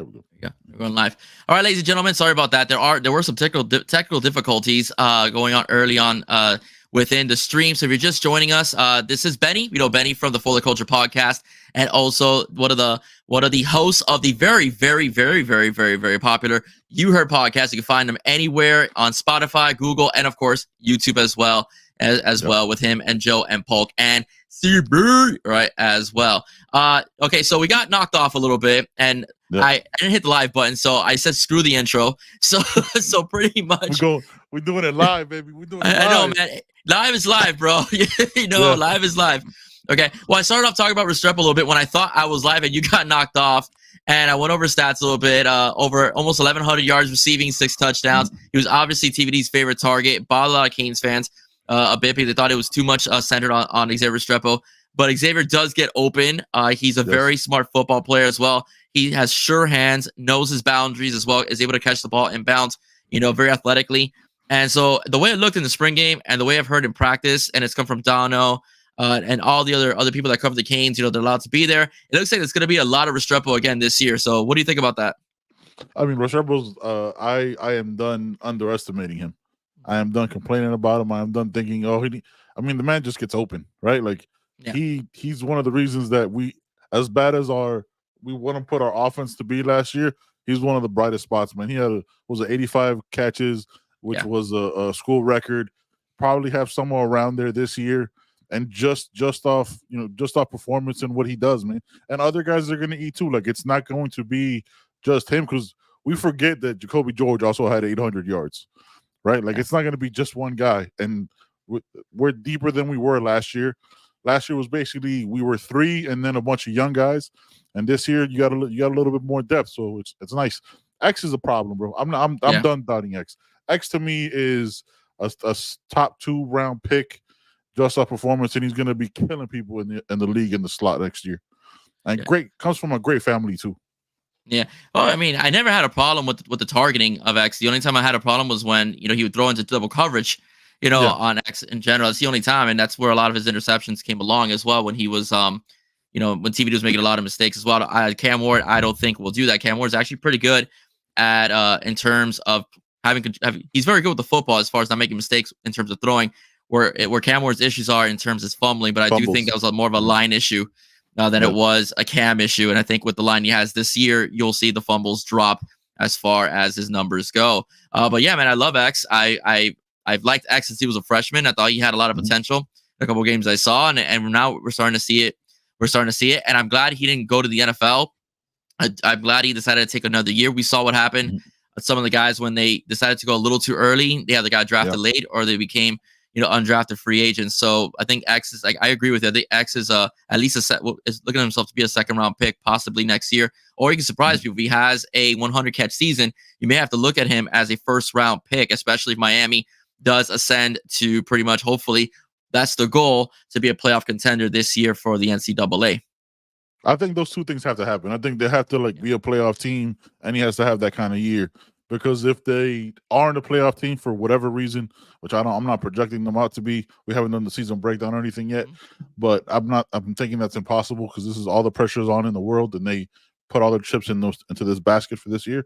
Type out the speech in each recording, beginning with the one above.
There we go. Yeah, we're going live. All right, ladies and gentlemen, sorry about that. There were some technical difficulties going on early on within the stream. So if you're just joining us, this is Benny. You know Benny from the Fuller Culture podcast, and also one of the hosts of the very, very, very, very, very, very popular UHeard podcast. You can find them anywhere on Spotify, Google, and of course YouTube as well. As well with him and Joe and Polk and CB, right, as well. Okay, so we got knocked off a little bit, and I didn't hit the live button, so I said screw the intro. So pretty much we're doing it live, baby. We're doing it live. I know, man. Live is live, bro. Live is live. Okay. Well, I started off talking about Restrepo a little bit when I thought I was live and you got knocked off. And I went over stats a little bit, over almost 1,100 yards receiving, 6 touchdowns. He was obviously TVD's favorite target. Bothered a lot of Canes fans a bit because they thought it was too much centered on Xavier Restrepo. But Xavier does get open. He's a very smart football player as well. He has sure hands, knows his boundaries as well, is able to catch the ball in bounds, very athletically. And so the way it looked in the spring game and the way I've heard in practice, and it's come from Dono and all the other people that cover the Canes, they're allowed to be there. It looks like it's going to be a lot of Restrepo again this year. So what do you think about that? I mean, Restrepo's, I am done underestimating him. I am done complaining about him. I am done thinking, the man just gets open, right? Like he's one of the reasons that we, as bad as we want to put our offense to be last year, he's one of the brightest spots, man. He had 85 catches, which was a school record. Probably have somewhere around there this year, and just off performance and what he does, man. And other guys are going to eat too. Like it's not going to be just him, because we forget that Jacobe George also had 800 yards, right? Like it's not going to be just one guy, and we're deeper than we were last year. Last year was basically we were 3 and then a bunch of young guys, and this year you got a little bit more depth, so it's nice. X is a problem, bro. I'm done doubting X. X to me is a top 2 round pick, just off performance, and he's going to be killing people in the league in the slot next year. And comes from a great family too. Yeah. Well, I mean, I never had a problem with the targeting of X. The only time I had a problem was when he would throw into double coverage, on X in general. It's the only time, and that's where a lot of his interceptions came along as well. When he was, when TVD was making a lot of mistakes as well. Cam Ward, I don't think will do that. Cam Ward is actually pretty good at in terms of he's very good with the football as far as not making mistakes in terms of throwing. Where Cam Ward's issues are in terms of fumbling, but I do think that was more of a line issue than it was a Cam issue. And I think with the line he has this year, you'll see the fumbles drop as far as his numbers go. But yeah, man, I love X. I've liked X since he was a freshman. I thought he had a lot of potential in a couple of games I saw, and now we're starting to see it. And I'm glad he didn't go to the NFL. I'm glad he decided to take another year. We saw what happened. Some of the guys, when they decided to go a little too early, they either got drafted late or they became undrafted free agents. So I think X is I agree with you. I think X is at least is looking at himself to be a 2nd round pick possibly next year, or he can surprise people. If he has a 100 catch season, you may have to look at him as a 1st round pick, especially if Miami does ascend to pretty much, hopefully that's the goal, to be a playoff contender this year for the NCAA. I think those 2 things have to happen. I think they have to be a playoff team, and he has to have that kind of year. Because if they aren't a playoff team for whatever reason, which I'm not projecting them out to be, we haven't done the season breakdown or anything yet, but I'm thinking that's impossible, because this is all the pressures on in the world, and they put all their chips into this basket for this year.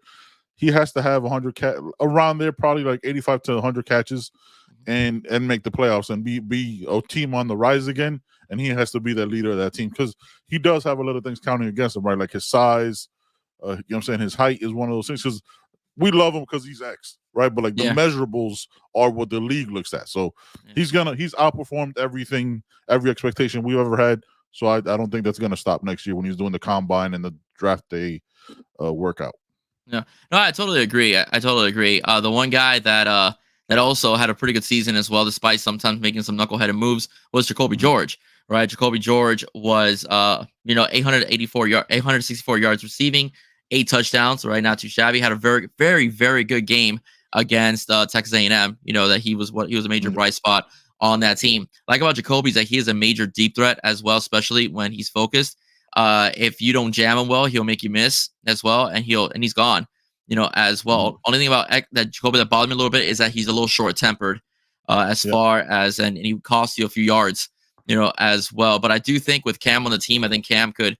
He has to have 100 around there, probably like 85 to 100 catches, and make the playoffs and be a team on the rise again. And he has to be the leader of that team, because he does have a lot of things counting against him, right? Like his size, his height is one of those things, because we love him because he's X, right? But the measurables are what the league looks at. So he's outperformed every expectation we've ever had. So I don't think that's gonna stop next year when he's doing the combine and the draft day workout. Yeah, no, I totally agree. I totally agree. The one guy that also had a pretty good season as well, despite sometimes making some knuckleheaded moves, was Jacobe George. Right, Jacobe George was 864 yards receiving, 8 touchdowns, right? Not too shabby. Had a very, very, very good game against Texas A&M. That he was a major bright spot on that team. Like about Jacobe is that he is a major deep threat as well, especially when he's focused. If you don't jam him well, he'll make you miss as well, and he's gone. As well. Only thing about that Jacobe that bothered me a little bit is that he's a little short tempered, as far as and he costs you a few yards, as well. But I do think with Cam on the team, I think Cam could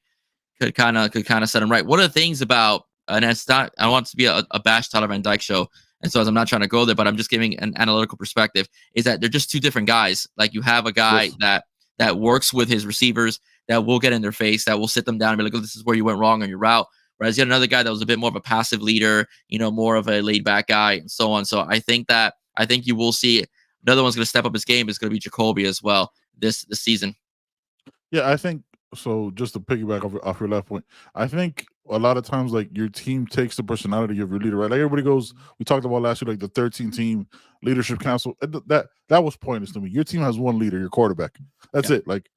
kind of set him right. One of the things about and it's not, I want it to be a bash Tyler Van Dyke show. And so as I'm not trying to go there, but I'm just giving an analytical perspective, is that they're just two different guys. Like you have a guy that works with his receivers, that will get in their face, that will sit them down and be like, oh, this is where you went wrong on your route. Whereas you had another guy that was a bit more of a passive leader, more of a laid back guy and so on. So I think you will see another one's going to step up his game is going to be Jacobe as well this season. Yeah, I think so. Just to piggyback off your last point, I think a lot of times like your team takes the personality of your leader, right? Like everybody goes, we talked about last year, like the 13-team leadership council. That was pointless to me. Your team has one leader, your quarterback. That's it. Like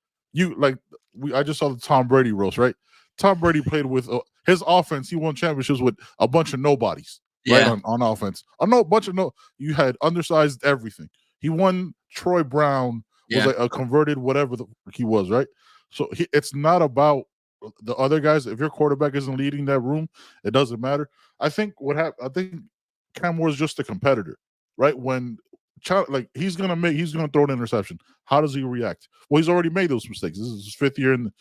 I just saw the Tom Brady roast, right? Tom Brady played with his offense. He won championships with a bunch of nobodies, right? On offense, you had undersized everything. He won. Troy Brown was like a converted whatever he was, right? So it's not about the other guys. If your quarterback isn't leading that room, it doesn't matter. I think I think Cam Moore is just a competitor, right? When he's gonna throw an interception. How does he react? Well, he's already made those mistakes. This is his 5th year in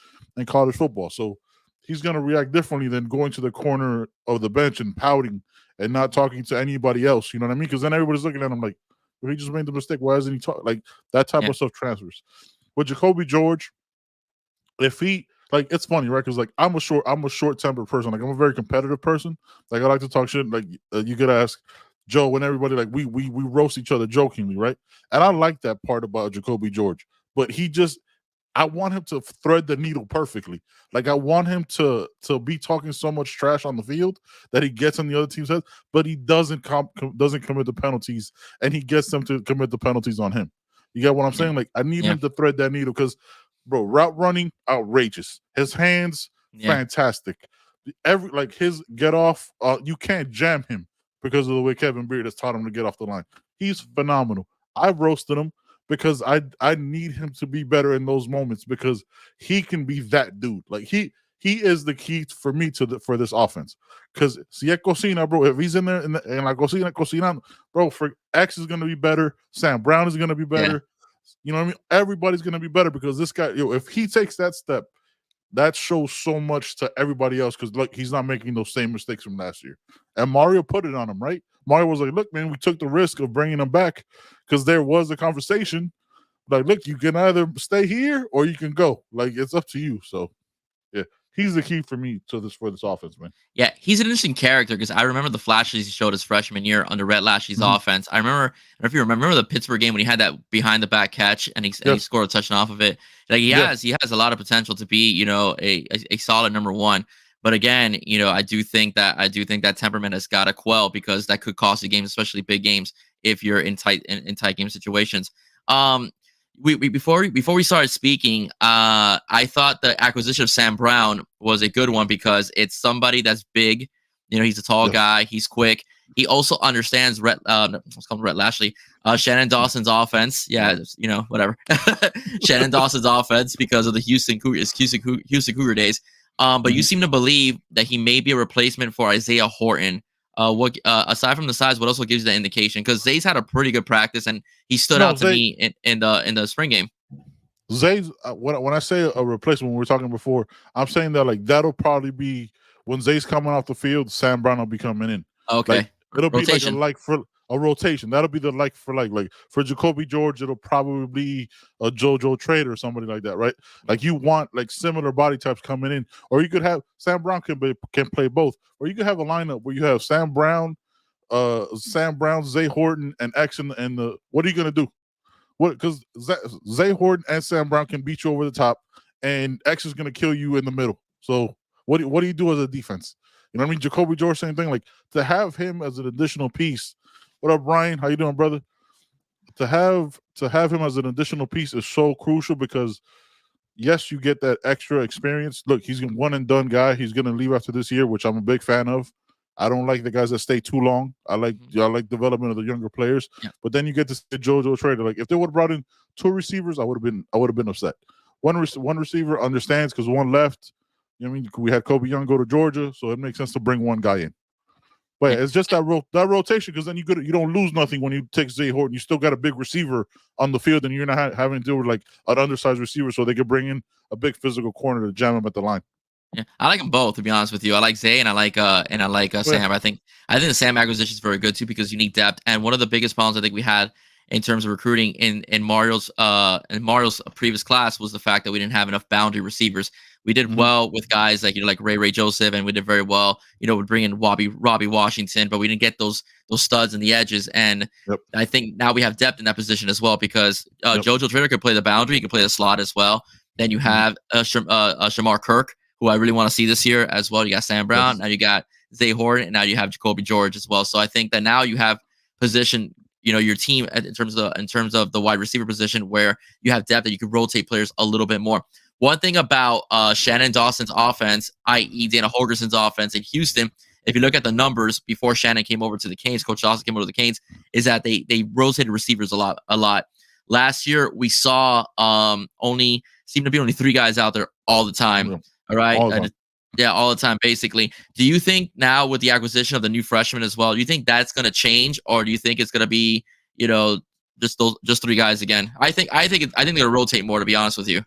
college football, so he's gonna react differently than going to the corner of the bench and pouting and not talking to anybody else. You know what I mean? Because then everybody's looking at him like, well, he just made the mistake. Why isn't he talking? Like that type of stuff transfers. With Jacobe George, if he it's funny, right? Because I'm a short-tempered person. Like I'm a very competitive person. Like I like to talk shit. Like you could ask Joe and everybody. Like we roast each other jokingly, right? And I like that part about Jacobe George. But I want him to thread the needle perfectly. Like I want him to be talking so much trash on the field that he gets on the other team's head, but he doesn't commit the penalties, and he gets them to commit the penalties on him. You get what I'm saying? Like I need him to thread that needle because, bro, route running outrageous. His hands fantastic. His get off, you can't jam him because of the way Kevin Beard has taught him to get off the line. He's phenomenal. I've roasted him because I need him to be better in those moments because he can be that dude. Like he is the key for me for this offense. Because si es cocina, bro, if he's in there in la cocina cocinando, bro, for X is going to be better. Sam Brown is going to be better. You know what I mean? Everybody's going to be better because this guy, if he takes that step, that shows so much to everybody else because look, he's not making those same mistakes from last year. And Mario put it on him, right? Mario was like, look, man, we took the risk of bringing him back because there was a conversation. Like, look, you can either stay here or you can go. Like, it's up to you. So, yeah, he's the key for me for this offense, man. Yeah, he's an interesting character because I remember the flashes he showed his freshman year under Rhett Lashlee's offense. I remember, I don't know if you remember the Pittsburgh game when he had that behind the back catch and he scored a touchdown off of it. Like he has a lot of potential to be, a solid number one. But again, I do think that temperament has got to quell because that could cost you games, especially big games, if you're in tight game situations. Before we started speaking, I thought the acquisition of Sam Brown was a good one because it's somebody that's big. He's a tall guy. He's quick. He also understands Rhett Lashlee, Shannon Dawson's offense. Yeah, whatever. Shannon Dawson's offense because of the Houston Cougar days. But you seem to believe that he may be a replacement for Isaiah Horton. What aside from the size, what else gives you the indication? Because Zay's had a pretty good practice and he stood out to me in the spring game. Zay's when I say a replacement, when we were talking before, I'm saying that that'll probably be when Zay's coming off the field, Sam Brown will be coming in. Okay, it'll rotation. Be for a rotation. That'll be the for Jacobe George, it'll probably be a JoJo Trader or somebody like that, right? Like you want similar body types coming in, or you could have Sam Brown can play both, or you could have a lineup where you have Sam Brown, Zay Horton, and X and the. What are you gonna do? Because Zay Horton and Sam Brown can beat you over the top, and X is gonna kill you in the middle. So what do you do as a defense? You know what I mean? Jacobe George, same thing. Like to have him as an additional piece. What up, Brian? How you doing, brother? To have him as an additional piece is so crucial because yes, you get that extra experience. Look, he's a one and done guy. He's gonna leave after this year, which I'm a big fan of. I don't like the guys that stay too long. I like development of the younger players. Yeah. But then you get to see JoJo Trader. Like if they would have brought in 2 receivers, I would have been upset. One receiver understands because one left. You know what I mean? We had Kobe Young go to Georgia, so it makes sense to bring one guy in. But it's just that rotation because then you don't lose nothing when you take Zay Horton. You still got a big receiver on the field, and you're not having to deal with an undersized receiver, so they could bring in a big physical corner to jam him at the line. Yeah, I like them both, to be honest with you. I like Zay and I like Yeah. Sam. I think the Sam acquisition is very good too because you need depth. And one of the biggest problems I think we had in terms of recruiting in Mario's previous class was the fact that we didn't have enough boundary receivers. We did Mhm. well with guys like like Ray Joseph, and we did very well. We bring in Robbie Washington, but we didn't get those studs in the edges. And Yep. I think now we have depth in that position as well because Yep. JoJo Trader could play the boundary, he could play the slot as well. Then you Mhm. have Shamar Kirk, who I really want to see this year as well. You got Sam Brown, Yes. now you got Zay Horton, and now you have Jacobe George as well. So I think that now you have position, your team in terms of the wide receiver position where you have depth that you can rotate players a little bit more. One thing about Shannon Dawson's offense, i.e. Dana Holgerson's offense in Houston, if you look at the numbers before Shannon came over to the Canes, Coach Dawson came over to the Canes, is that they rotated receivers a lot. Last year we saw seemed to be only 3 guys out there all the time. Yeah. All right. All the time. Yeah, all the time, basically. Do you think now with the acquisition of the new freshman as well, do you think that's going to change, or do you think it's going to be, just 3 guys again? I think they're going to rotate more, to be honest with you.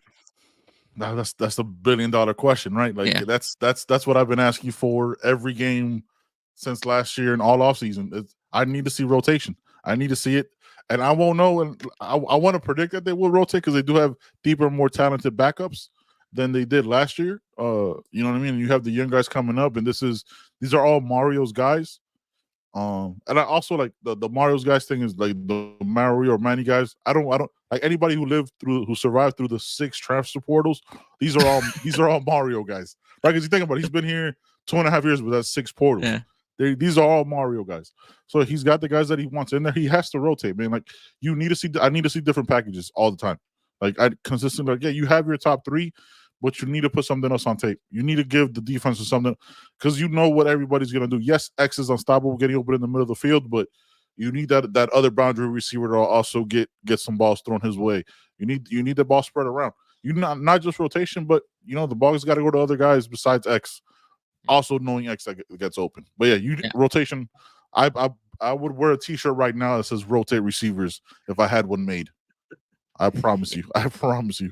Now that's the $1 billion question, right? Like Yeah. that's what I've been asking for every game since last year and all offseason. I need to see rotation. I need to see it, and I won't know. And I want to predict that they will rotate because they do have deeper, more talented backups than they did last year. You know what I mean? You have the young guys coming up, and these are all Mario's guys. And I also like the Mario's guys thing is like the Mario or Manny guys. I don't like anybody who survived through the 6 transfer portals. These are all Mario guys, right? Because you think about it, he's been here 2.5 years, but that's 6 portals. Yeah. These are all Mario guys. So he's got the guys that he wants in there. He has to rotate, man. Like I need to see different packages all the time. Like I consistently you have your top 3, but you need to put something else on tape. You need to give the defense something because you know what everybody's gonna do. Yes, X is unstoppable, getting open in the middle of the field, but you need that other boundary receiver to also get some balls thrown his way. You need the ball spread around. You not just rotation, but the ball's got to go to other guys besides X. Also knowing X that gets open. But rotation. I would wear a T-shirt right now that says "Rotate Receivers" if I had one made. I promise you. I promise you.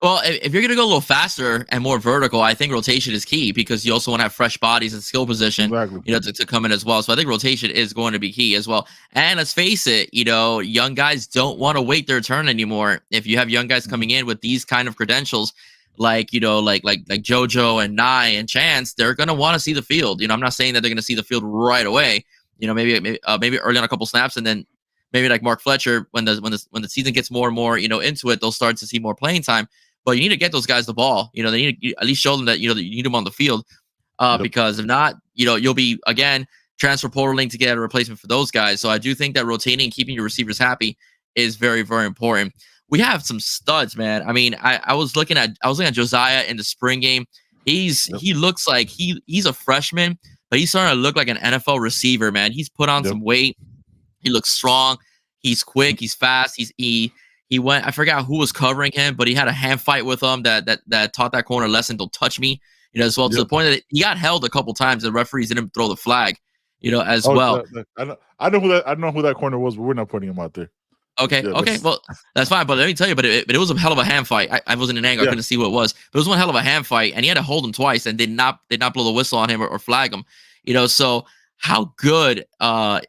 Well, if you're going to go a little faster and more vertical, I think rotation is key because you also want to have fresh bodies and skill position, Exactly. to come in as well. So I think rotation is going to be key as well. And let's face it, young guys don't want to wait their turn anymore. If you have young guys coming in with these kind of credentials, like JoJo and Nye and Chance, they're going to want to see the field. I'm not saying that they're going to see the field right away. Maybe early on a couple snaps, and then maybe like Mark Fletcher, when the season gets more and more into it, they'll start to see more playing time. But you need to get those guys the ball. They need to at least show them that that you need them on the field. Because if not, you'll be again transfer portaling to get a replacement for those guys. So I do think that rotating and keeping your receivers happy is very, very important. We have some studs, man. I mean, I was looking at Josiah in the spring game. He looks like he's a freshman, but he's starting to look like an NFL receiver, man. He's put on some weight. He looks strong. He's quick. He's fast. He went, I forgot who was covering him, but he had a hand fight with him that taught that corner lesson, don't touch me, as well, to the point that he got held a couple times. The referees didn't throw the flag, as well. I know who that corner was, but we're not putting him out there. Okay. Well, that's fine. But let me tell you, but it was a hell of a hand fight. I wasn't in anger. I couldn't see what it was. But it was one hell of a hand fight, and he had to hold him twice and did not blow the whistle on him or flag him. So how good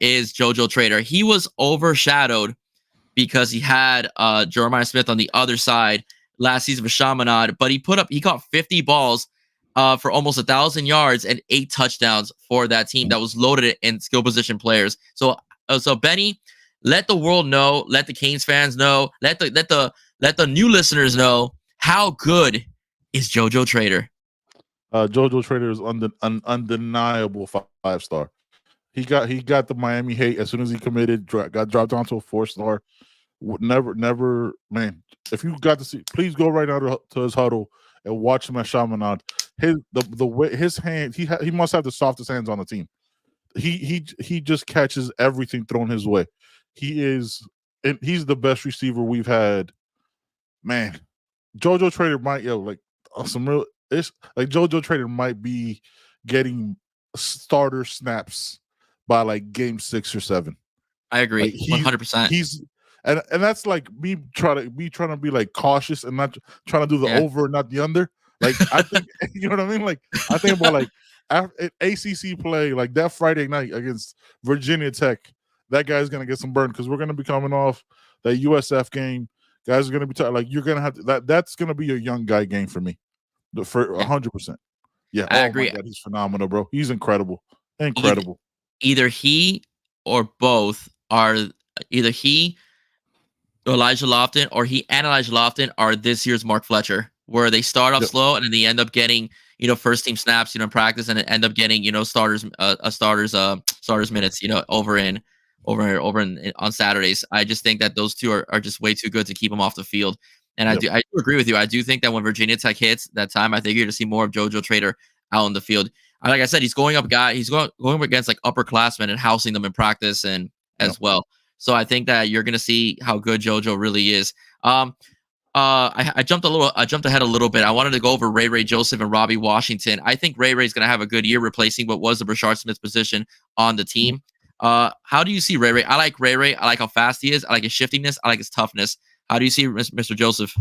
is JoJo Trader? He was overshadowed because he had Jeremiah Smith on the other side last season for Chaminade, but he caught 50 balls for almost 1,000 yards and 8 touchdowns for that team that was loaded in skill position players. So Benny, let the world know, let the Canes fans know, let the new listeners know how good is JoJo Trader. JoJo Trader is an undeniable 5-star. He got the Miami hate as soon as he committed. Got dropped down to a 4-star. Never, man. If you got to see, please go right now to his huddle and watch him at Chaminade. The way his hand, he must have the softest hands on the team. He just catches everything thrown his way. He's the best receiver we've had. Man, JoJo Trader might JoJo Trader might be getting starter snaps by like game 6 or 7. I agree, 100%. And that's like me trying to be like cautious and not trying to do the over and not the under. Like I think you know what I mean. Like I think about like ACC play like that Friday night against Virginia Tech. That guy's gonna get some burn because we're gonna be coming off that USF game. Guys are gonna be like you're gonna have to, that's gonna be a young guy game for me. For 100%. Yeah. I Oh agree. my God, he's phenomenal, bro. He's incredible. Either he or both are either he, Elijah Lofton, or he and Elijah Lofton are this year's Mark Fletcher, where they start off slow and then they end up getting first team snaps in practice and end up getting starters minutes over on Saturdays. I just think that those two are just way too good to keep them off the field. And I do agree with you. I do think that when Virginia Tech hits that time, I think you're going to see more of JoJo Trader out in the field. Like I said, he's going up against like upperclassmen and housing them in practice and as well. So I think that you're going to see how good JoJo really is. I jumped ahead a little bit. I wanted to go over Ray Joseph and Robbie Washington. I think Ray is going to have a good year replacing what was the Brashard Smith position on the team. How do you see Ray? I like Ray. I like how fast he is. I like his shiftiness. I like his toughness. How do you see Mr. Joseph?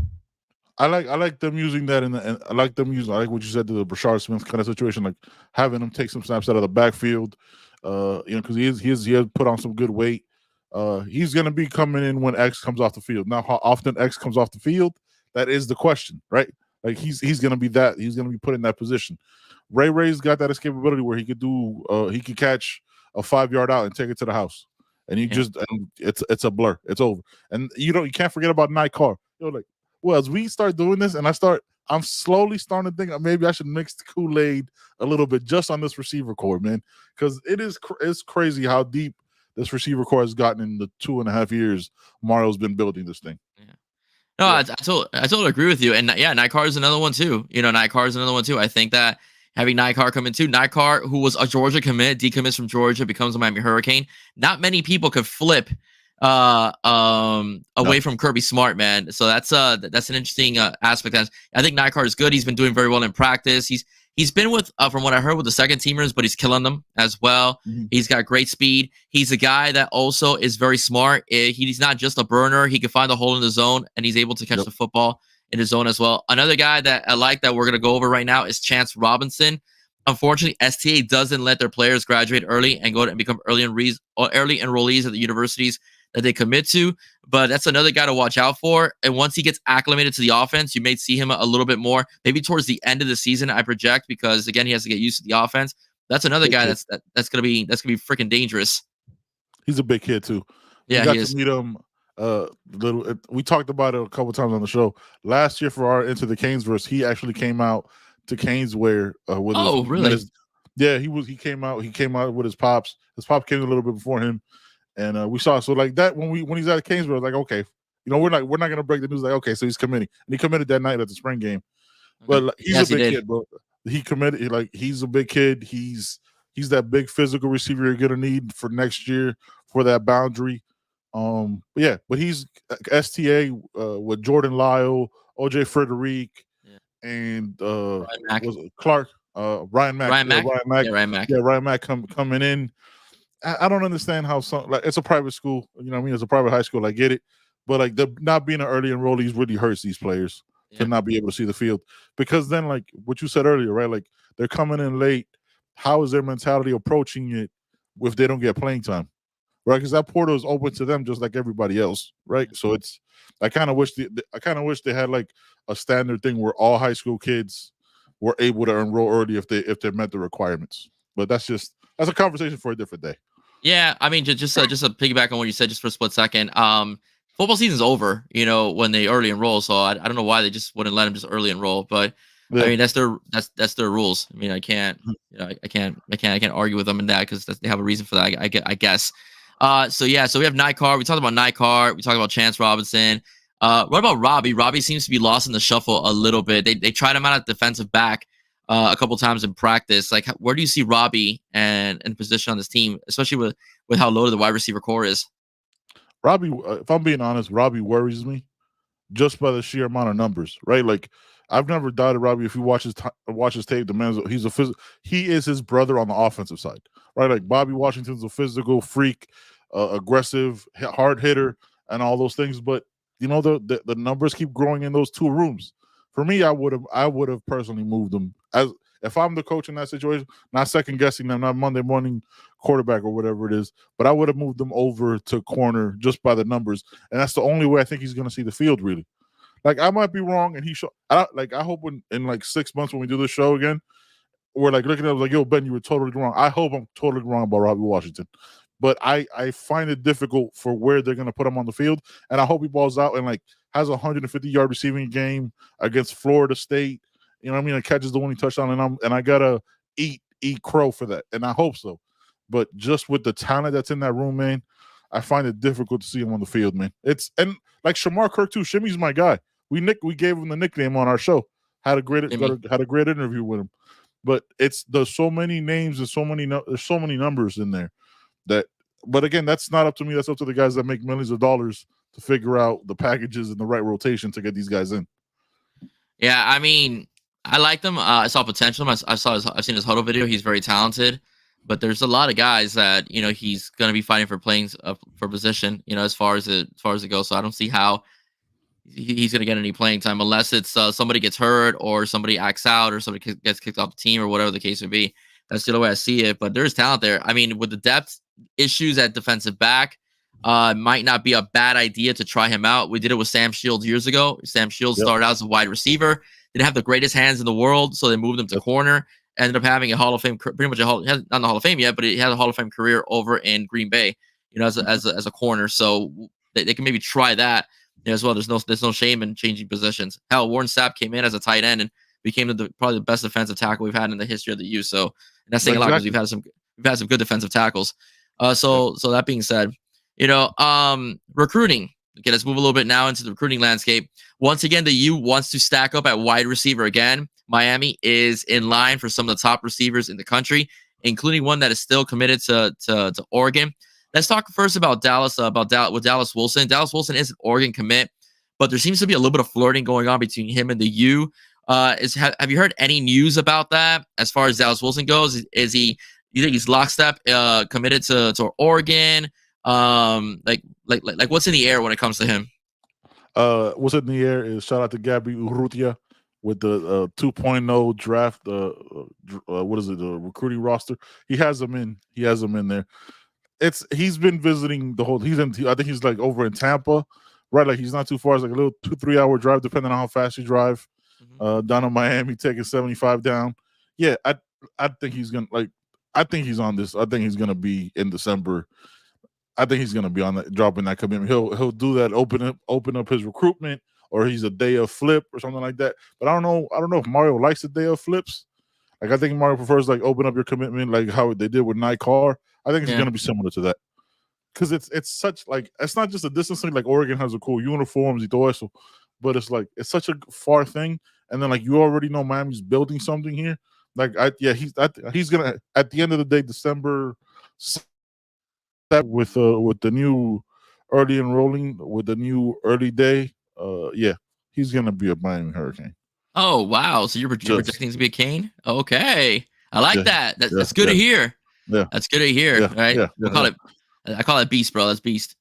I like them using that and I like what you said to the Brashard Smith kind of situation, like having him take some snaps out of the backfield. Because he has put on some good weight. He's going to be coming in when X comes off the field. Now, how often X comes off the field, that is the question, right? Like he's going to be that. He's going to be put in that position. Ray's got that escapability where he could catch a 5-yard out and take it to the house. And it's a blur. It's over. And you can't forget about Nye Carr. Like, well, as we start doing this and I'm slowly starting to think maybe I should mix the Kool-Aid a little bit just on this receiver core, man. Because it's crazy how deep this receiver core has gotten in the 2.5 years Mario's been building this thing. Yeah. No, I totally agree with you. And Nye Carr is another one too. Nye Carr is another one too. I think that having Nye Carr come in too. Nye Carr, who was a Georgia commit, decommits from Georgia, becomes a Miami Hurricane. Not many people could flip away from Kirby Smart, man. So that's an interesting aspect. I think Nye Carr is good. He's been doing very well in practice. He's been with, from what I heard, with the second teamers, but he's killing them as well. Mm-hmm. He's got great speed. He's a guy that also is very smart. He's not just a burner. He can find a hole in the zone, and he's able to catch the football in his zone as well. Another guy that I like that we're going to go over right now is Chance Robinson. Unfortunately, STA doesn't let their players graduate early and go and become early enrollees at the universities that they commit to, but that's another guy to watch out for. And once he gets acclimated to the offense, you may see him a little bit more, maybe towards the end of the season, I project, because again, he has to get used to the offense. That's another guy that's gonna be freaking dangerous. He's a big kid too. Yeah, got to meet him. We talked about it a couple times on the show last year for our Into the Canes verse. He actually came out to Caneswear with really? He came out with his pops. His pop came a little bit before him. And we saw so like that when he's at Canesville, I was like, okay, we're not gonna break the news. Like, okay, so he's committing, and he committed that night at the spring game. But like, he's a big kid, bro. He committed. Like he's a big kid. He's that big physical receiver you're gonna need for next year for that boundary. But he's STA with Jordan Lyle, OJ Frederic, and Clark, Ryan Mack. Ryan Mack coming in. I don't understand how it's a private school. It's a private high school. I get it, but like the not being an early enrollees really hurts these players to not be able to see the field, because then like what you said earlier, right? Like they're coming in late. How is their mentality approaching it if they don't get playing time, right? Because that portal is open to them just like everybody else, right? So I kind of wish they had like a standard thing where all high school kids were able to enroll early if they met the requirements. But that's a conversation for a different day. Yeah, I mean, just to piggyback on what you said, just for a split second. Football season's over, when they early enroll. So I don't know why they just wouldn't let them just early enroll. But I mean, that's their rules. I mean, I can't argue with them in that because they have a reason for that. I guess. So we have Nye Carr. We talked about Nye Carr. We talked about Chance Robinson. What about Robbie? Robbie seems to be lost in the shuffle a little bit. They tried him out at defensive back a couple times in practice. Like, where do you see Robbie and in position on this team, especially with how loaded the wide receiver core is? Robbie, if I'm being honest, Robbie worries me just by the sheer amount of numbers, right? Like, I've never doubted Robbie. If you watch his tape, the man's he is his brother on the offensive side, right? Like Bobby Washington's a physical freak, aggressive, hard hitter, and all those things. But the numbers keep growing in those two rooms. For me, I would have personally moved them as if I'm the coach in that situation, not second guessing them, not Monday morning quarterback or whatever it is, but I would have moved them over to corner just by the numbers, and that's the only way I think he's going to see the field really. Like I might be wrong, and I hope in like 6 months when we do this show again, we're like looking at it like, yo, Ben, you were totally wrong. I hope I'm totally wrong about Robbie Washington. But I find it difficult for where they're going to put him on the field. And I hope he balls out and like has a 150-yard receiving game against Florida State. You know what I mean? And catches the winning touchdown. And I got to eat crow for that. And I hope so. But just with the talent that's in that room, man, I find it difficult to see him on the field, man. And like Shamar Kirk too. Shimmy's my guy. We gave him the nickname on our show. Had a great interview with him. But there's so many names and there's so many numbers in there but again, that's not up to me. That's up to the guys that make millions of dollars to figure out the packages and the right rotation to get these guys in. Yeah, I mean, I like them. I saw potential. I've seen his huddle video. He's very talented, but there's a lot of guys that he's going to be fighting for playing for position. As far as it goes. So I don't see how he's going to get any playing time unless it's somebody gets hurt or somebody acts out or somebody gets kicked off the team or whatever the case may be. That's the only way I see it. But there's talent there. I mean, with the depth issues at defensive back, might not be a bad idea to try him out. We did it with Sam Shields years ago. Sam Shields started out as a wide receiver. Didn't have the greatest hands in the world, so they moved him to corner. Ended up having a Hall of Fame, pretty much not the Hall of Fame yet, but he had a Hall of Fame career over in Green Bay. As a corner. So they can maybe try that as well. There's no shame in changing positions. Hell, Warren Sapp came in as a tight end and became probably the best defensive tackle we've had in the history of the U. So that's saying a lot because we've had some good defensive tackles. So that being said, recruiting. Okay, let's move a little bit now into the recruiting landscape. Once again, the U wants to stack up at wide receiver again. Miami is in line for some of the top receivers in the country, including one that is still committed to Oregon. Let's talk first about Dallas. With Dallas Wilson. Dallas Wilson is an Oregon commit, but there seems to be a little bit of flirting going on between him and the U. Have you heard any news about that as far as Dallas Wilson goes? You think he's lockstep committed to Oregon? Like what's in the air when it comes to him? What's in the air is shout out to Gabby Urrutia with the 2.0 draft. What is it? The recruiting roster. He has them in there. He's been visiting the whole. I think he's like over in Tampa, right? Like he's not too far. It's like a little 2-3 hour drive, depending on how fast you drive. Down in Miami, taking 75 down. Yeah, I think he's gonna I think he's on this. I think he's gonna be in December. I think he's gonna be on that, dropping that commitment. He'll do that. Open up his recruitment, or he's a day of flip or something like that. But I don't know if Mario likes the day of flips. Like I think Mario prefers like open up your commitment, like how they did with Nike Carr. I think it's gonna be similar to that. Because it's such like it's not just a distance thing. Like Oregon has a cool uniforms y todo eso, but it's like it's such a far thing. And then like you already know Miami's building something here. Like he's gonna at the end of the day December with the new early enrolling with the new early day. He's gonna be a Miami Hurricane. Oh wow! So you're projecting to be a Cane? Okay, I like that. That's good to hear. Yeah, that's good to hear. Right? I call it Beast, bro. That's Beast.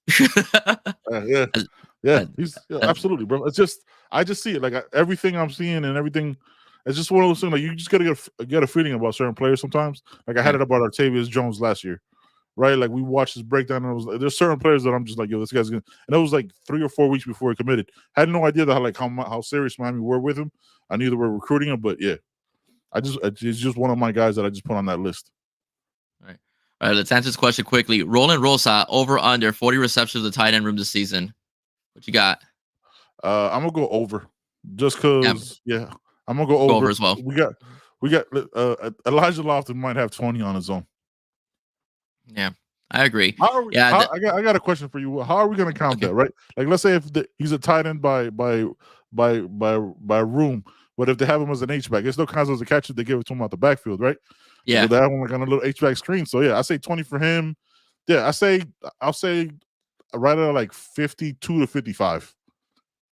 Absolutely, bro. It's just I just see it like everything I'm seeing and everything. It's just one of those things. Like you just gotta get a feeling about certain players sometimes. Like I had it about Artavius Jones last year, right? Like we watched his breakdown, and there's certain players that I'm just like, yo, this guy's gonna. And it was like 3 or 4 weeks before he committed. I had no idea that how serious Miami were with him. I knew they were recruiting him, but yeah, it's just one of my guys that I just put on that list. All right, let's answer this question quickly. Roland Rosa, over under 40 receptions of the tight end room this season. What you got? I'm gonna go over, just because. Yeah, I'm gonna go over as well. We got Elijah Lofton might have 20 on his own. Yeah, I agree. I got a question for you. How are we gonna count that? Right? Like, let's say if he's a tight end by room, but if they have him as an H-back, it still counts as a catcher. They give it to him out the backfield, right? Yeah, so they have him like on a little H-back screen. So yeah, I say 20 for him. Yeah, I'll say right at like 52 to 55.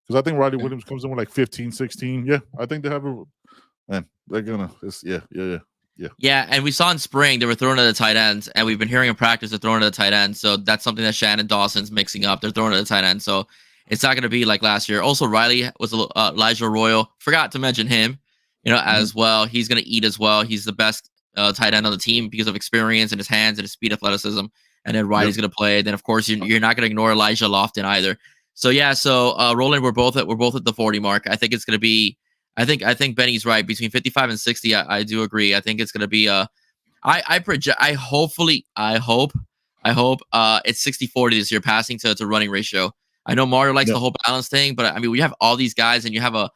Because I think Riley Williams comes in with like 15, 16. Yeah, I think they have a man. They're gonna. Yeah, and we saw in spring they were throwing at the tight ends, and we've been hearing in practice they're throwing at the tight end. So that's something that Shannon Dawson's mixing up. They're throwing at the tight end. So It's not going to be like last year. Also, Riley was Elijah Arroyo. Forgot to mention him, as well. He's going to eat as well. He's the best tight end on the team because of experience and his hands and his speed, athleticism. And then Riley's going to play. Then of course you're not going to ignore Elijah Lofton either. So yeah, Roland, we're both at the 40 mark. I think it's going to be. I think Benny's right between 55 and 60. I do agree. I think it's going to be I project. I hope it's 60-40 this year, passing to running ratio. I know Mario likes the whole balance thing, but I mean, we have all these guys, and you have a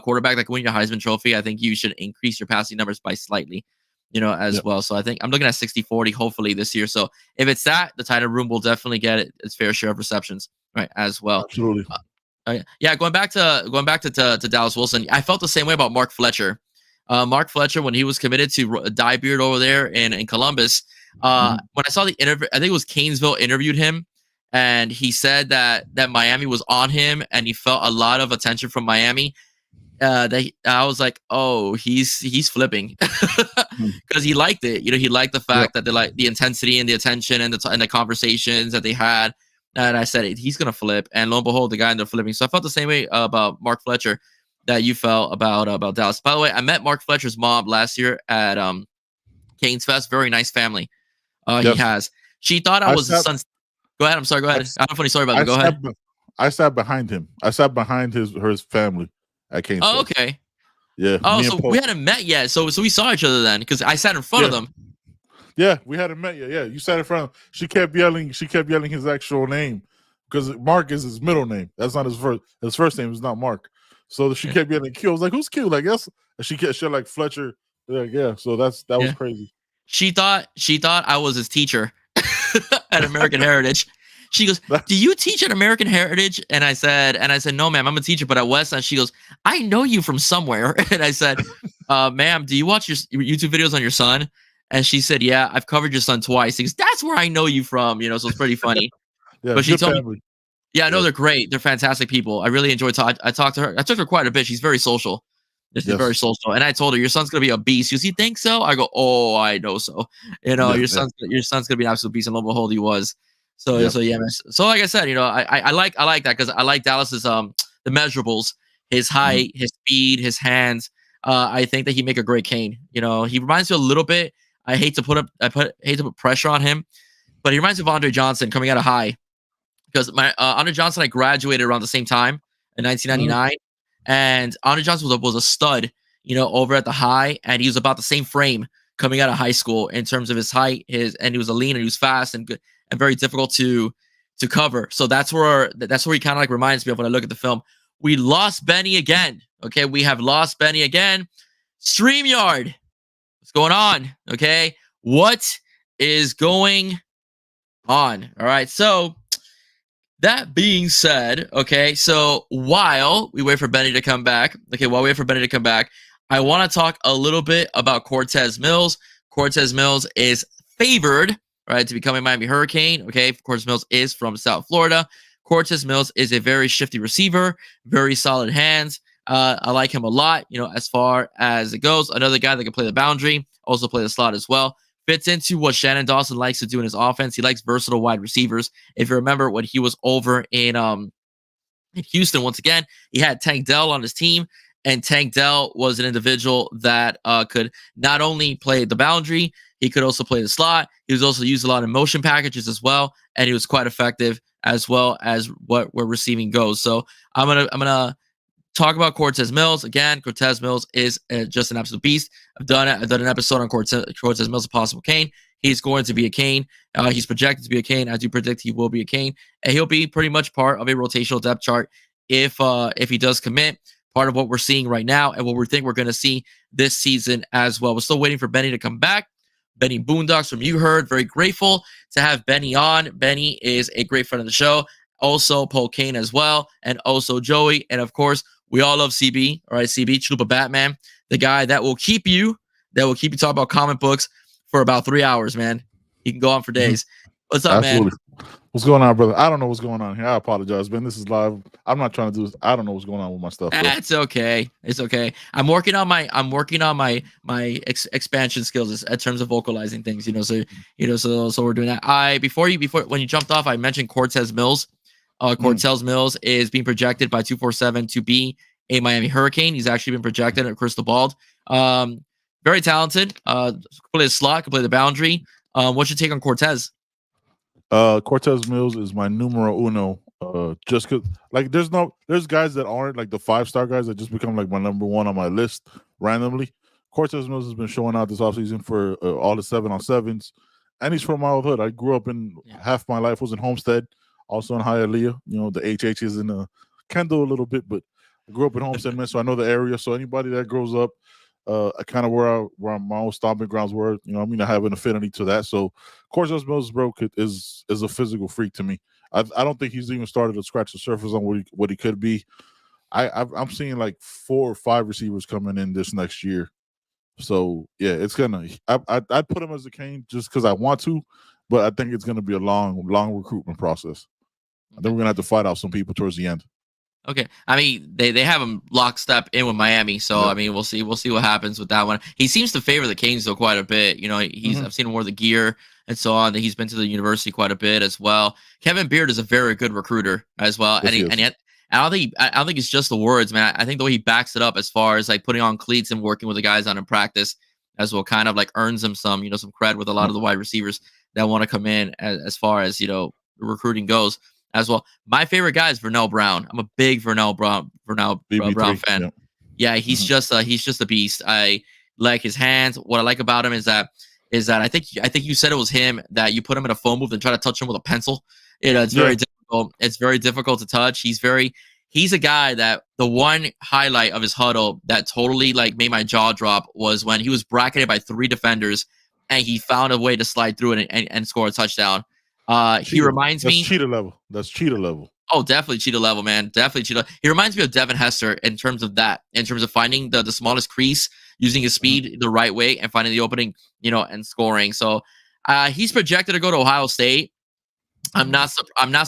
quarterback that can win your Heisman Trophy. I think you should increase your passing numbers by slightly, as well. So I think I'm looking at 60-40 hopefully this year. So if it's that, the tight end room will definitely get its fair share of receptions, right, as well. Absolutely. Yeah, going back to Dallas Wilson, I felt the same way about Mark Fletcher. Mark Fletcher, when he was committed to Diebeard over there in Columbus, when I saw the interview, I think it was Canesville interviewed him, and he said that Miami was on him, and he felt a lot of attention from Miami. I was like, oh, he's flipping because he liked it. He liked the fact that they like the intensity and the attention and the conversations that they had. And I said he's gonna flip, and lo and behold, the guy ended up flipping. So I felt the same way about Mark Fletcher that you felt about Dallas. By the way, I met Mark Fletcher's mom last year at Canes Fest. Very nice family. He has. She thought I was his son's. Go ahead. I'm sorry. Go ahead. I have a funny story about it. Go ahead. I sat behind him. I sat behind his family at Canes Fest. Oh, okay. Yeah. Oh, so we hadn't met yet. So we saw each other then, because I sat in front of them. Yeah, we hadn't met yet. Yeah, you sat in front of him. She kept yelling his actual name because Mark is his middle name. That's not his first. His first name is not Mark. So she kept yelling Q. I was like, "Who's Q?" Like, yes. And she like Fletcher. Like, yeah. So that was crazy. She thought I was his teacher at American Heritage. She goes, "Do you teach at American Heritage?" And I said, "No, ma'am, I'm a teacher, but at Westside." She goes, "I know you from somewhere." And I said, "Ma'am, do you watch your YouTube videos on your son?" And she said, "Yeah, I've covered your son twice." He goes, "That's where I know you from." So it's pretty funny. Yeah, but she told me, yeah, no, they're great. They're fantastic people. I really enjoyed talking. I talked to her. I took her quite a bit. She's very social. She's very social. And I told her, "Your son's gonna be a beast." She goes, "You think so?" I go, "Oh, I know so." Your son's gonna be an absolute beast, and lo and behold, he was. So yeah, man. So like I said, I like that because I like Dallas's the measurables, his height, his speed, his hands. I think that he make a great Kane. He reminds me a little bit. I hate to put pressure on him, but he reminds me of Andre Johnson coming out of high, because Andre Johnson, I graduated around the same time in 1999, and Andre Johnson was a stud, over at the high, and he was about the same frame coming out of high school in terms of his height, and he was a lean, and he was fast and good and very difficult to cover. So that's where he kind of like reminds me of when I look at the film. We lost Benny again. Okay, we have lost Benny again. StreamYard. What's going on? Okay. What is going on? All right. So that being said, okay, so while we wait for Benny to come back, I want to talk a little bit about Cortez Mills. Cortez Mills is favored, right, to become a Miami Hurricane. Okay. Cortez Mills is from South Florida. Cortez Mills is a very shifty receiver, very solid hands. I like him a lot, as far as it goes. Another guy that can play the boundary, also play the slot as well. Fits into what Shannon Dawson likes to do in his offense. He likes versatile wide receivers. If you remember when he was over in Houston, once again, he had Tank Dell on his team, and Tank Dell was an individual that could not only play the boundary, he could also play the slot. He was also used a lot in motion packages as well, and he was quite effective as well as where receiving goes. So I'm gonna talk about Cortez Mills. Again, Cortez Mills is just an absolute beast. I've done an episode on Cortez Mills, a possible Kane. He's going to be a Kane. He's projected to be a Kane. I do predict he will be a Kane. And he'll be pretty much part of a rotational depth chart if he does commit. Part of what we're seeing right now and what we think we're going to see this season as well. We're still waiting for Benny to come back. Benny Boondocks from UHeard. Very grateful to have Benny on. Benny is a great friend of the show. Also, Paul Kane as well. And also Joey. And of course, we all love CB, all right? CB, Chalupa Batman, the guy that will keep you talking about comic books for about 3 hours, man. He can go on for days. What's up, man? What's going on, brother? I don't know what's going on here. I apologize, man. This is live. I'm not trying to do this. I don't know what's going on with my stuff. It's okay. It's okay. I'm working on my expansion skills in terms of vocalizing things. So we're doing that. Before when you jumped off, I mentioned Cortez Mills. Cortez Mills is being projected by 247 to be a Miami Hurricane. He's actually been projected at crystal balled. Very talented. Play the slot, can play the boundary. What's your take on Cortez? Cortez Mills is my numero uno. Just cause like there's guys that aren't like the 5-star guys that just become like my number one on my list randomly. Cortez Mills has been showing out this offseason for all the 7-on-7s, and he's from my old hood. I grew up in half my life was in Homestead, also in Hialeah. You know, the HH is in Kendall a little bit, but I grew up in Homestead, man, so I know the area. So anybody that grows up kind of where my old stomping grounds were, you know, I mean, I have an affinity to that. So Cortez Mills, bro, is a physical freak to me. I don't think he's even started to scratch the surface on what he could be. I'm seeing like 4 or 5 receivers coming in this next year. So yeah, it's gonna. I'd put him as a Cane just because I want to, but I think it's gonna be a long recruitment process. I think we're gonna have to fight out some people towards the end. Okay, I mean they have him lockstep in with Miami, so I mean we'll see what happens with that one. He seems to favor the Canes though quite a bit. You know, I've seen him wear the gear and so on. He's been to the university quite a bit as well. Kevin Beard is a very good recruiter as well, yes, and yet I don't think it's just the words, man. I think the way he backs it up as far as like putting on cleats and working with the guys on in practice as well kind of like earns him some cred with a lot of the wide receivers that want to come in as far as recruiting goes as well. My favorite guy is Vernell Brown. I'm a big Vernell Brown fan. Yeah, he's just a beast. I like his hands. What I like about him is that I think you said it was him that you put him in a phone booth and try to touch him with a pencil. It's very difficult. It's very difficult to touch. He's a guy that the one highlight of his huddle that totally like made my jaw drop was when he was bracketed by 3 defenders and he found a way to slide through it and score a touchdown. He reminds me. That's cheetah level. Oh, definitely cheetah level, man. Definitely cheetah. He reminds me of Devin Hester in terms of finding the smallest crease, using his speed the right way, and finding the opening, and scoring. So he's projected to go to Ohio State. I'm not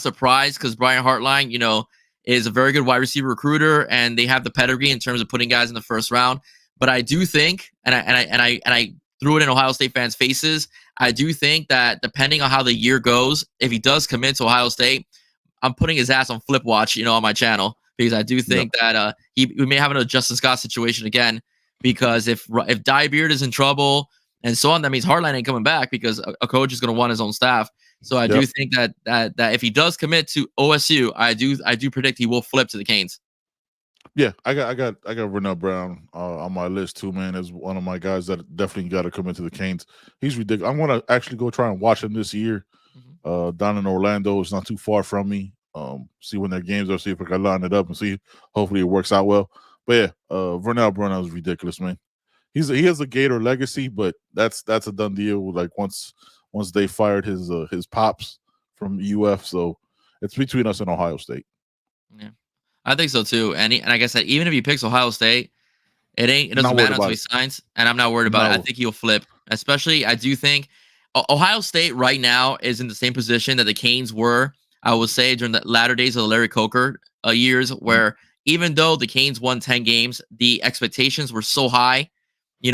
surprised because Brian Hartline, is a very good wide receiver recruiter, and they have the pedigree in terms of putting guys in the first round. But I do think, and I threw it in Ohio State fans' faces, I do think that depending on how the year goes, if he does commit to Ohio State, I'm putting his ass on flip watch, on my channel, because I do think that we may have another Justin Scott situation again. Because if Diebeard is in trouble and so on, that means Hartline ain't coming back because a coach is going to want his own staff. So I do think that if he does commit to OSU, I do predict he will flip to the Canes. Yeah, I got Vernell Brown on my list too, man. As one of my guys that definitely got to come into the Canes. He's ridiculous. I'm gonna actually go try and watch him this year. Down in Orlando, it's not too far from me. See when their games are, see if I can line it up and see. Hopefully it works out well. But yeah, Vernell Brown is ridiculous, man. He has a Gator legacy, but that's a done deal. Like once they fired his pops from UF, so it's between us and Ohio State. Yeah, I think so too. And like I said, even if he picks Ohio State, it doesn't matter until he signs, and I'm not worried about it. I think he'll flip. Especially, I do think Ohio State right now is in the same position that the Canes were, I would say, during the latter days of the Larry Coker years, where even though the Canes won 10 games, the expectations were so high,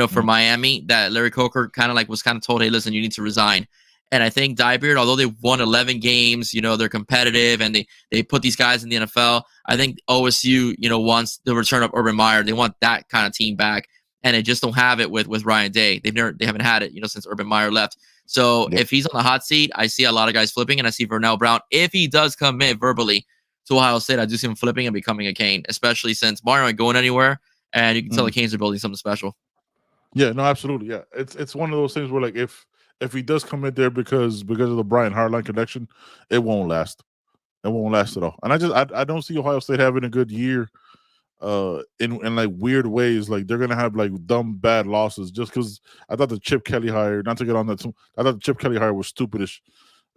for Miami that Larry Coker was told, hey, listen, you need to resign. And I think Diebeard, although they won 11 games, they're competitive and they put these guys in the NFL. I think OSU, wants the return of Urban Meyer. They want that kind of team back, and they just don't have it with Ryan Day. They haven't had it, since Urban Meyer left. So if he's on the hot seat, I see a lot of guys flipping, and I see Vernell Brown. If he does commit verbally to Ohio State, I do see him flipping and becoming a Cane, especially since Mario ain't going anywhere, and you can tell the Canes are building something special. Yeah, no, absolutely. Yeah, it's one of those things where like if he does commit there because of the Brian Hartline connection, it won't last. It won't last at all. And I don't see Ohio State having a good year in like weird ways. Like they're gonna have like dumb bad losses just because I thought the Chip Kelly hire, not to get on that too, I thought the Chip Kelly hire was the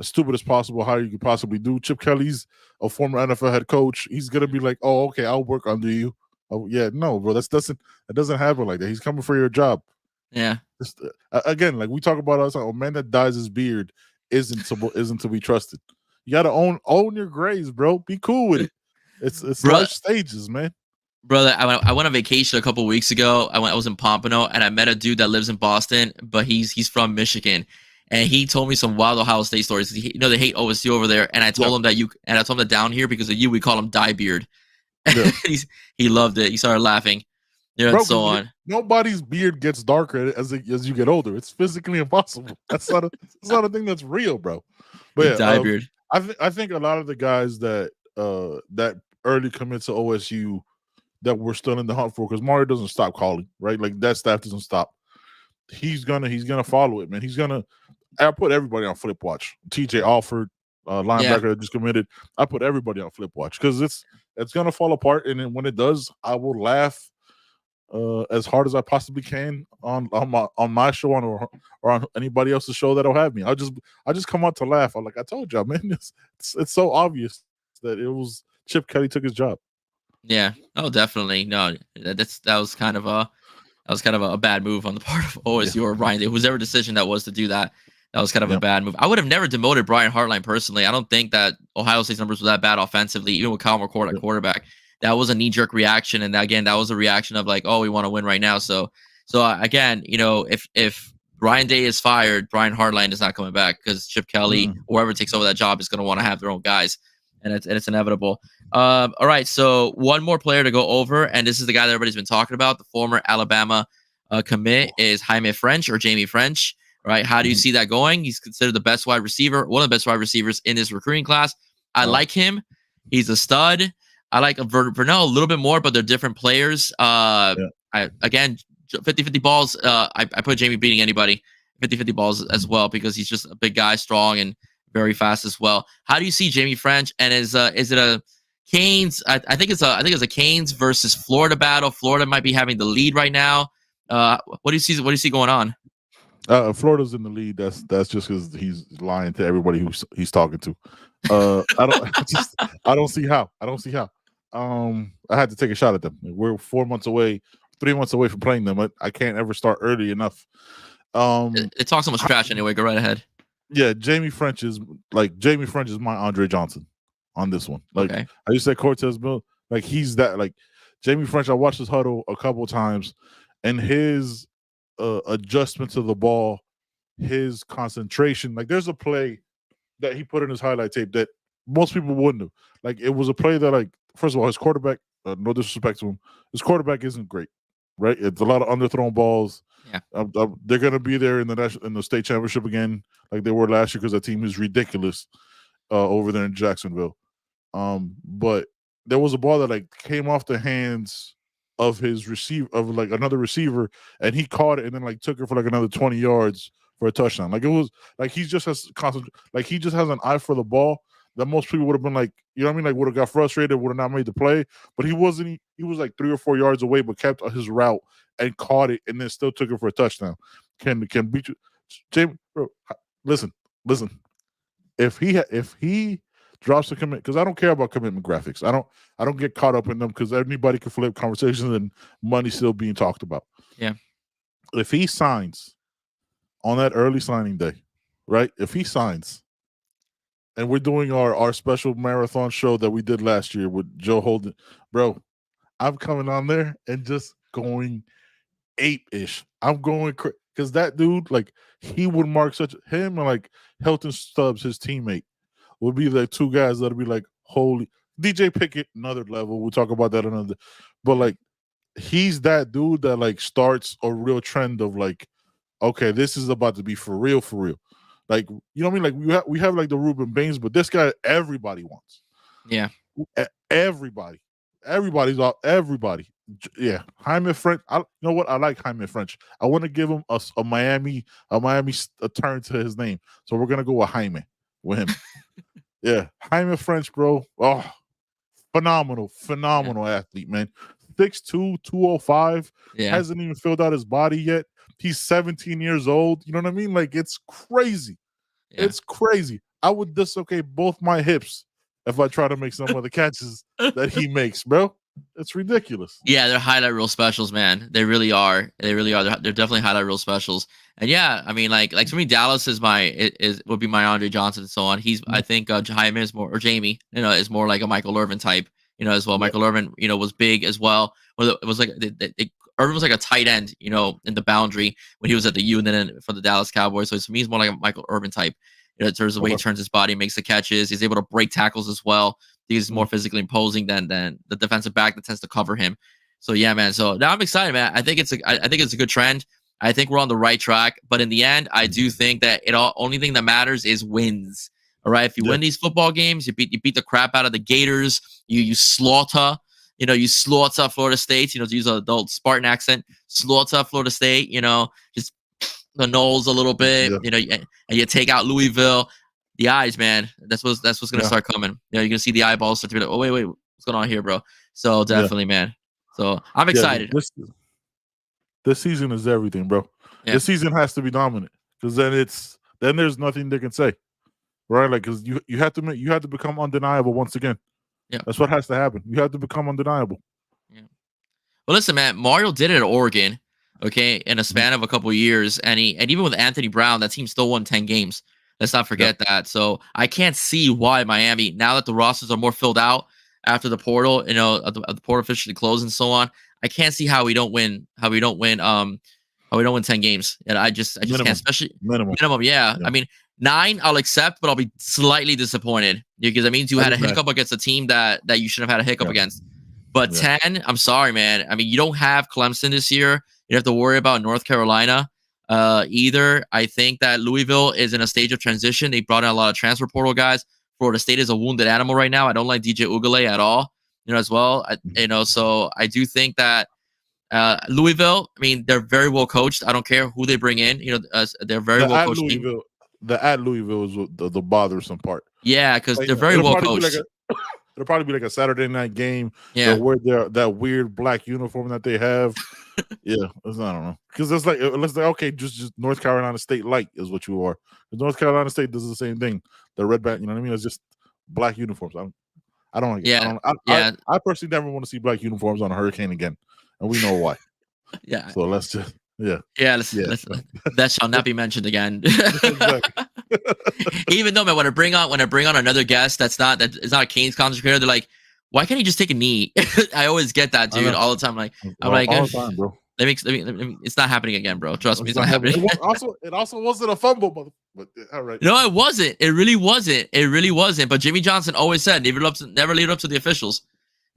stupidest possible hire you could possibly do. Chip Kelly's a former NFL head coach. He's gonna be like, oh, okay, I'll work under you. Oh yeah, no, bro, that doesn't happen like that. He's coming for your job. Yeah. Just, again, like we talk about us, a man that dyes his beard isn't to be trusted. You gotta own your grays, bro. Be cool with it. It's life stages, man. Brother, I went on vacation a couple of weeks ago. I was in Pompano and I met a dude that lives in Boston, but he's from Michigan. and he told me some wild Ohio State stories. They hate OSU over there, and I told him that down here because of you, we call him Diebeard. Yeah. He loved it. He started laughing. Bro, and so on. Nobody's beard gets darker as you get older. It's physically impossible. That's not a thing that's real, bro. But yeah, I think a lot of the guys that early commit to OSU that we're still in the hunt for, because Mario doesn't stop calling, right? Like that staff doesn't stop. He's gonna follow it, man. I put everybody on flip watch. TJ Alford, linebacker that just committed. I put everybody on flip watch because it's gonna fall apart, and then when it does, I will laugh as hard as I possibly can on my show or on anybody else's show that'll have me. I just come out to laugh. I'm like, I told y'all, man, it's so obvious that it was Chip Kelly took his job. Yeah. Oh, definitely. No, that was kind of a bad move on the part of OSU or Ryan Day. Whoever decision that was to do that. That was kind of a bad move. I would have never demoted Brian Hartline personally. I don't think that Ohio State's numbers were that bad offensively, even with Kyle McCord at quarterback. That was a knee-jerk reaction, and again, that was a reaction of like, oh, we want to win right now. So again, if Ryan Day is fired, Brian Hartline is not coming back because Chip Kelly, whoever takes over that job, is going to want to have their own guys, and it's inevitable. All right, so one more player to go over, and this is the guy that everybody's been talking about. The former Alabama commit is Jaime French or Jamie French. Right? How do you see that going? He's considered the best wide receiver, one of the best wide receivers in this recruiting class. I like him. He's a stud. I like Vernell a little bit more, but they're different players. Again, 50-50 balls. I put Jamie beating anybody 50-50 balls as well because he's just a big guy, strong and very fast as well. How do you see Jamie French? And is it a Canes? I think it's a Canes versus Florida battle. Florida might be having the lead right now. What do you see going on? Florida's in the lead. That's just because he's lying to everybody who he's talking to. I don't see how. I had to take a shot at them. We're 3 months away from playing them. I can't ever start early enough. It talks so much trash anyway. Go right ahead. Yeah, Jamie French is my Andre Johnson on this one. Like I just said, Cortez Mills. Like he's that. Like Jamie French. I watched his huddle a couple times, and his adjustment to the ball, his concentration. Like there's a play that he put in his highlight tape that most people wouldn't have. Like it was a play that, like, first of all, his quarterback, no disrespect to him, his quarterback isn't great, right? It's a lot of underthrown balls. Yeah, they're gonna be there in the state championship again, like they were last year, because the team is ridiculous over there in Jacksonville. But there was a ball that like came off the hands of his another receiver, and he caught it and then like took it for like another 20 yards for a touchdown. Like it was like he just has an eye for the ball that most people would have been like, you know what I mean, like would have got frustrated, would have not made the play. But he wasn't. He was like 3 or 4 yards away, but kept his route and caught it, and then still took it for a touchdown. Can beat you, Jamie? Bro, listen. If he drops a commit, because I don't care about commitment graphics. I don't get caught up in them because anybody can flip conversations and money still being talked about. Yeah. If he signs on that early signing day, right? If he signs, and we're doing our special marathon show that we did last year with Joe Holden, bro, I'm coming on there and just going ape-ish. I'm going because that dude, like, he would mark him and like Hilton Stubbs, his teammate, would be like two guys that'll be like, holy. DJ Pickett, another level. We'll talk about that another. But like, he's that dude that like starts a real trend of like, okay, this is about to be for real. Like, you know what I mean? Like we have like the Ruben Baines, but this guy everybody wants. Yeah, everybody. Yeah, Jaime French. You know what? I like Jaime French. I want to give him a Miami turn to his name. So we're gonna go with Jaime with him. Yeah, Jaime French, bro. Oh, phenomenal athlete, man. 6'2", 205. Yeah. Hasn't even filled out his body yet. He's 17 years old. You know what I mean? Like, it's crazy. Yeah. It's crazy. I would dislocate both my hips if I try to make some of the catches that he makes, bro. It's ridiculous. Yeah, they're highlight reel specials, man. They really are. They're definitely highlight reel specials. And yeah, I mean, like for me, Dallas would be my Andre Johnson and so on. I think Jaime is more, or Jamie, is more like a Michael Irvin type, as well. Yeah. Michael Irvin, was big as well. It was like Irvin was like a tight end, you know, in the boundary when he was at the U and then for the Dallas Cowboys. So to me, he's more like a Michael Irvin type. You know, in terms of the way he turns his body, makes the catches. He's able to break tackles as well. He's more physically imposing than the defensive back that tends to cover him. So yeah, man. So now I'm excited, man. I think it's a good trend. I think we're on the right track. But in the end, I do think that only thing that matters is wins. All right. If you win these football games, you beat the crap out of the Gators. You slaughter. You know, you slaughter Florida State. You know, to use an adult Spartan accent, slaughter Florida State. You know, just the nose a little bit. You know, and you take out Louisville. The eyes, man. That's what's gonna start coming. You know, you're gonna see the eyeballs start to be like, oh wait, what's going on here, bro? So definitely, man. So I'm excited. This season is everything, bro. This season has to be dominant because then there's nothing they can say, right? Like, because you have to become undeniable once again. Yeah, that's what has to happen. You have to become undeniable. Yeah. Well, listen, man. Mario did it at Oregon, okay, in a span of a couple of years, and even with Anthony Brown, that team still won 10 games. Let's not forget that. So I can't see why Miami, now that the rosters are more filled out after the portal, you know, the portal officially closed and so on, I can't see how we don't win 10 games. And I just can't, especially minimum. Yeah. I mean, 9 I'll accept, but I'll be slightly disappointed because that means you had a hiccup against a team that you shouldn't have had a hiccup against. But 10, I'm sorry, man. I mean, you don't have Clemson this year. You have to worry about North Carolina. Either. I think that Louisville is in a stage of transition. They brought in a lot of transfer portal guys. Florida State is a wounded animal right now. I don't like DJ Ugale at all, you know, as well. So I do think that Louisville, I mean, they're very well coached. I don't care who they bring in. You know, they're very well coached. The at Louisville is the bothersome part. Yeah, because they're very well coached. It'll probably be like a Saturday night game. Yeah, wear that weird black uniform that they have. I don't know, because it's like okay, just North Carolina State light is what you are. North Carolina State does the same thing. The red back, you know what I mean? It's just black uniforms. I don't like it. I personally never want to see black uniforms on a Hurricane again, and we know why. So let's just that shall not be mentioned again. Even though, man, when I bring on another guest that is not a Canes content creator, they're like, why can't he just take a knee? I always get that, dude, all the time. I'm like, all the time, bro. It's not happening again, bro. Trust me, it's not happening. It also wasn't a fumble, but all right. No, it wasn't. It really wasn't. But Jimmy Johnson always said, never leave it up to the officials.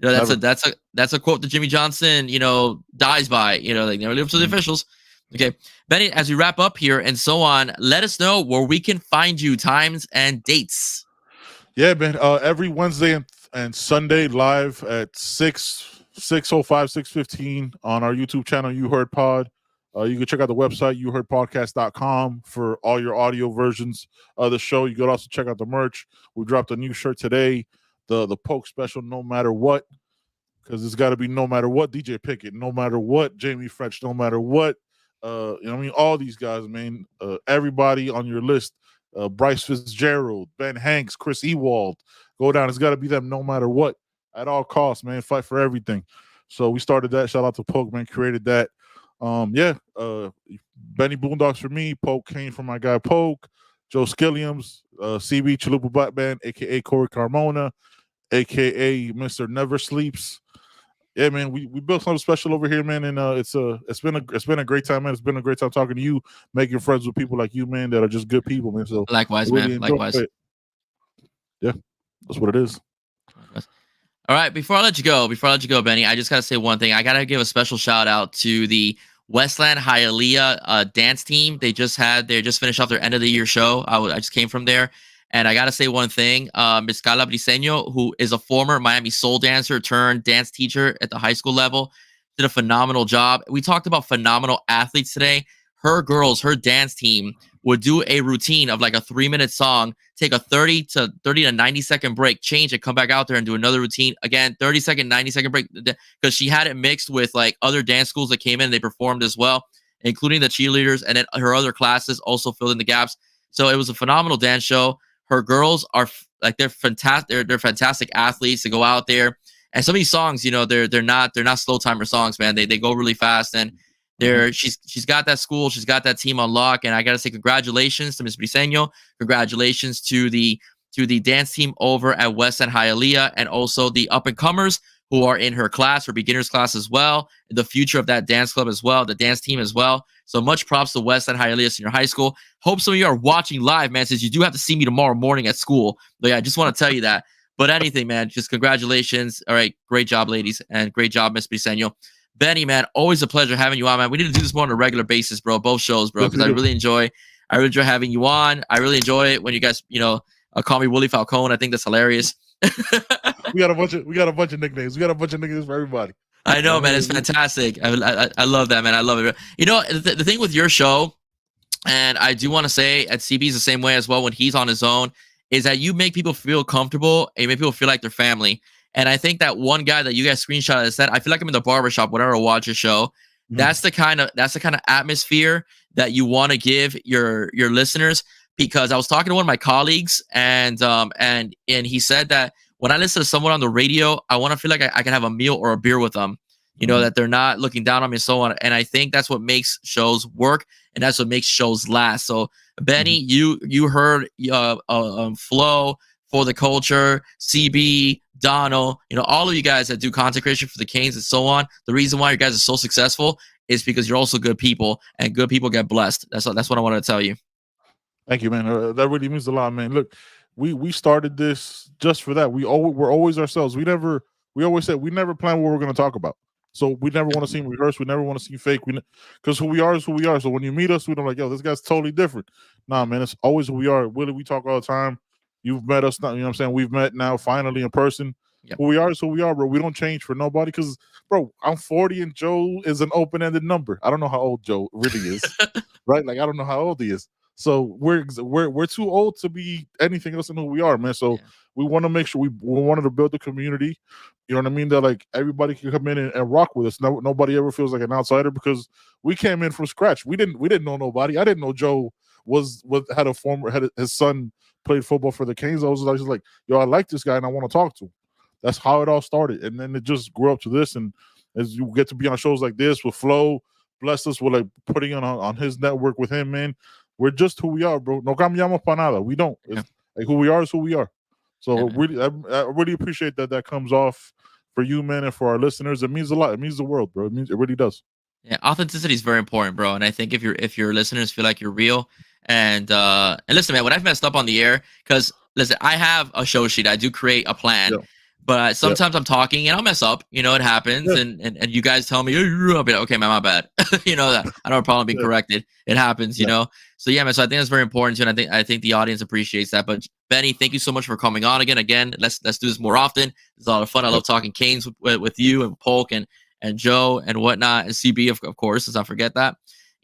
You know, that's a quote that Jimmy Johnson, you know, dies by. You know, like, never leave it up to the officials. Okay, Benny, as we wrap up here and so on, let us know where we can find you, times and dates. Yeah, man. Every Wednesday and Sunday live at 6:05, 6:15 on our YouTube channel, UHeard Pod. You can check out the website, UHeardPodcast.com, for all your audio versions of the show. You can also check out the merch. We dropped a new shirt today, the Poke Special, No Matter What, because it's got to be no matter what DJ Pickett, no matter what Jamie French, no matter what. You know what I mean? All these guys, man. Everybody on your list, Bryce Fitzgerald, Ben Hanks, Chris Ewald, go down. It's got to be them no matter what, at all costs, man. Fight for everything. So we started that. Shout out to Poke, man. Created that. Benny Boondocks for me. Poke came from my guy Poke. Joe Skilliams, CB Chalupa Black Band, a.k.a. Corey Carmona, a.k.a. Mr. Never Sleeps. Yeah, man, we built something special over here, man, and it's been a great time, man. It's been a great time talking to you, making friends with people like you, man, that are just good people, man. So likewise, man. Likewise. Yeah, that's what it is. All right, before I let you go, Benny, I just gotta say one thing. I gotta give a special shout out to the Westland Hialeah dance team. They just finished off their end of the year show. I just came from there. And I got to say one thing, Ms. Carla Briseño, who is a former Miami soul dancer turned dance teacher at the high school level, did a phenomenal job. We talked about phenomenal athletes today. Her dance team would do a routine of like a 3-minute song, take a 30 to 90 second break, change it, come back out there and do another routine. Again, 30-second, 90-second break, because she had it mixed with like other dance schools that came in. They performed as well, including the cheerleaders, and then her other classes also filled in the gaps. So it was a phenomenal dance show. Her girls are like, they're fantastic. They're fantastic athletes to go out there. And some of these songs, you know, they're not slow timer songs, man. They go really fast, and she's got that school, she's got that team on lock. And I gotta say congratulations to Ms. Briseño. Congratulations to the dance team over at West End Hialeah, and also the up and comers. who are in her class, her beginners class as well, the future of that dance club as well, the dance team as well. So much props to West Side Hialeah Senior High School. Hope some of you are watching live, man, since you do have to see me tomorrow morning at school. But yeah, I just want to tell you that. But anything, man, just congratulations. All right, great job, ladies, and great job, Miss Briseño. Benny, man, always a pleasure having you on, man. We need to do this more on a regular basis, bro. Both shows, bro, because I really enjoy having you on. I really enjoy it when you guys, call me Willie Falcone. I think that's hilarious. we got a bunch of nicknames. We got a bunch of nicknames for everybody. I know, man. It's fantastic. I love that, man. I love it. The thing with your show, and I do want to say at CB's the same way as well when he's on his own, is that you make people feel comfortable and you make people feel like they're family. And I think that one guy that you guys screenshot that said, I feel like I'm in the barbershop whenever I watch your show. Mm-hmm. That's the kind of atmosphere that you want to give your listeners. Because I was talking to one of my colleagues, and he said that when I listen to someone on the radio, I want to feel like I can have a meal or a beer with them, that they're not looking down on me and so on. And I think that's what makes shows work, and that's what makes shows last. So Benny, you heard Flo for the culture, CB, Donald, all of you guys that do content creation for the Canes and so on. The reason why you guys are so successful is because you're also good people, and good people get blessed. That's what I wanted to tell you. Thank you, man. That really means a lot, man. Look, we started this just for that. We're always ourselves. We always said we never plan what we're going to talk about. So we never want to seem rehearsed. We never want to seem fake. Because who we are is who we are. So when you meet us, we don't like, yo, this guy's totally different. Nah, man, it's always who we are. Willie, we talk all the time. You've met us, you know what I'm saying? We've met now finally in person. Yep. Who we are is who we are, bro. We don't change for nobody because, bro, I'm 40 and Joe is an open-ended number. I don't know how old Joe really is, right? Like, I don't know how old he is. So we're too old to be anything else than who we are, man. So we want to make sure we wanted to build the community. You know what I mean? That like everybody can come in and rock with us. Nobody ever feels like an outsider because we came in from scratch. We didn't know nobody. I didn't know Joe had his son played football for the Canes. I was just like, yo, I like this guy and I want to talk to him. That's how it all started, and then it just grew up to this. And as you get to be on shows like this with Flo, bless us with like putting on his network with him, man. We're just who we are, bro. No cambiamos para nada. We don't. Like who we are is who we are. So really, I really appreciate that comes off for you, man, and for our listeners. It means a lot. It means the world, bro. It really does. Yeah, authenticity is very important, bro. And I think if your listeners feel like you're real, and listen, man, when I've messed up on the air, because listen, I have a show sheet. I do create a plan. Yeah. But sometimes I'm talking and I'll mess up. It happens, and you guys tell me, okay, man, my bad. That I don't have a problem being corrected. It happens, So yeah, man. So I think that's very important too, and I think the audience appreciates that. But Benny, thank you so much for coming on again. Again, let's do this more often. It's a lot of fun. I love talking Canes with you and Polk and Joe and whatnot, and CB of course. Let's not forget that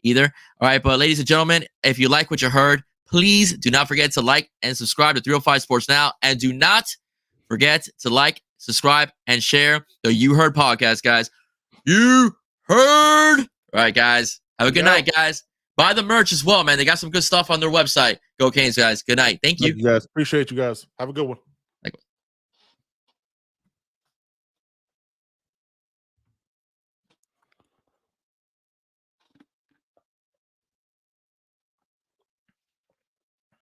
either. All right, but ladies and gentlemen, if you like what you heard, please do not forget to like and subscribe to 305 Sports Now, and do not forget to like, subscribe, and share the You Heard podcast, guys. You heard. All right, guys. Have a good night, guys. Buy the merch as well, man. They got some good stuff on their website. Go Canes, guys. Good night. Thank you. Thank you guys. Appreciate you guys. Have a good one.